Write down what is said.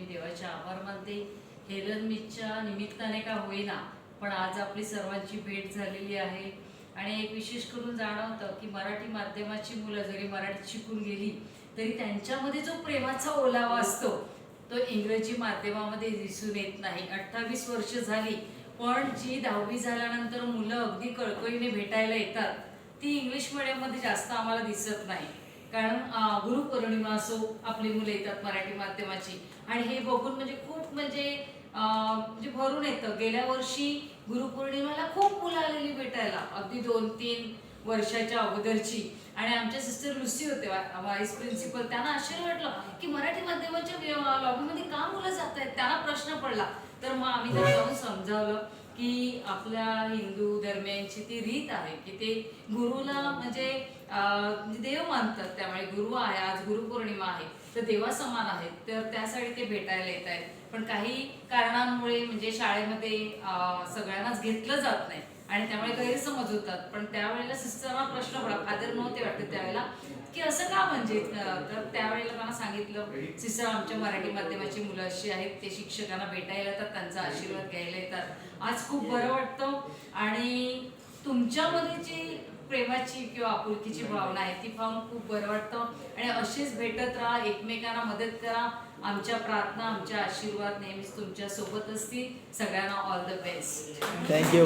मी देवाचे आभार मानते. हेलन मिसच्या निमित्ताने का होईना पण आज आपली सर्वांची भेट झालेली आहे. आणि एक विशेष करून जाणवतं की मराठी माध्यमाची मुलं जरी मराठी शिकून गेली तरी त्यांच्यामध्ये जो प्रेमाचा ओलावा असतो तो इंग्रजी माध्यमामध्ये दिसून येत नाही. 28 वर्ष झाली पण जी 10वी झाल्यानंतर मुलं अगदी कळकळीने भेटायला येतात ती इंग्लिश मिडियममध्ये जास्त आम्हाला दिसत नाही. कारण गुरुपौर्णिमा असो आपली मुलं येतात मराठी माध्यमाची आणि हे बघून म्हणजे खूप म्हणजे भरून येतं. गेल्या वर्षी गुरुपौर्णिमेला खूप मुलं आलेली भेटायला अगदी 2-3 वर्षाच्या अगोदरची. आणि आमच्या सिस्टर लुसी होते व्हाईस प्रिन्सिपल, त्यांना आश्चर्य वाटलं की मराठी माध्यमाच्या लॉबीमध्ये का मुलं जात आहेत. त्यांना प्रश्न पडला तर मग आम्ही त्यांना जाऊन समजावलं की आपल्या हिंदू धर्मियांची ती रीत आहे की ते गुरुला म्हणजे देव मानतात. त्यामुळे गुरु आहे, आज गुरुपौर्णिमा आहे तर देवा समान आहेत तर त्यासाठी ते भेटायला येत आहेत. पण काही कारणांमुळे म्हणजे शाळेमध्ये सगळ्यांनाच घेतलं जात नाही आणि त्यामुळे गैरसमज होतात. पण त्यावेळेला सिस्टरना प्रश्न पडला, फादर नव्हते वाटते त्यावेळेला, की असं का म्हणजे. तर त्यावेळेला त्यांना सांगितलं सिस्टर आमच्या मराठी माध्यमाची मुलं अशी आहेत ते शिक्षकांना भेटायला येतात, त्यांचा आशीर्वाद घ्यायला येतात. आज खूप बरं वाटतं आणि तुमच्यामध्ये जी प्रेमाची किंवा आपुलकीची भावना आहे ती पाहून खूप बरं वाटतं. आणि अशीच भेटत राहा, एकमेकांना मदत करा. आमच्या प्रार्थना आमच्या आशीर्वाद नेहमीच तुमच्या सोबत असतील. सगळ्यांना ऑल द बेस्ट. थँक्यू.